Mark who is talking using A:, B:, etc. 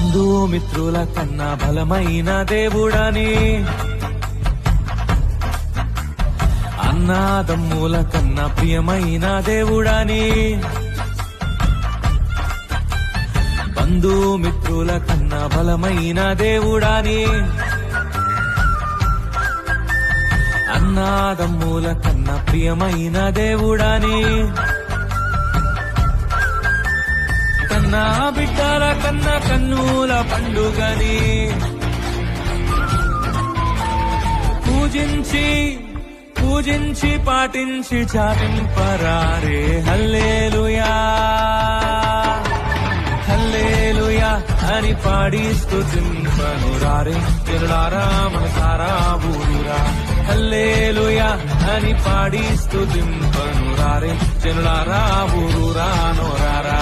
A: బంధుమిత్రుల కన్నా బలమైన దేవుడని, అన్నాదమ్ముల కన్నా ప్రియమైన దేవుడని, బంధుమిత్రుల కన్నా బలమైన దేవుడని, అన్నాదమ్ముల కన్నా ప్రియమైన దేవుడని, కన్నా బిడ్డల కన్నా కన్నుల పండుగని పూజించి పాటించి చాటింపరారే హల్లెలూయా హల్లెలూయా అని పాడి స్తుతింపనురారే జనులారా మనసారా ఊరురా. హల్లెలూయా అని పాడి స్తుతింపనురారే జనులారా ఊరురా నోరారా.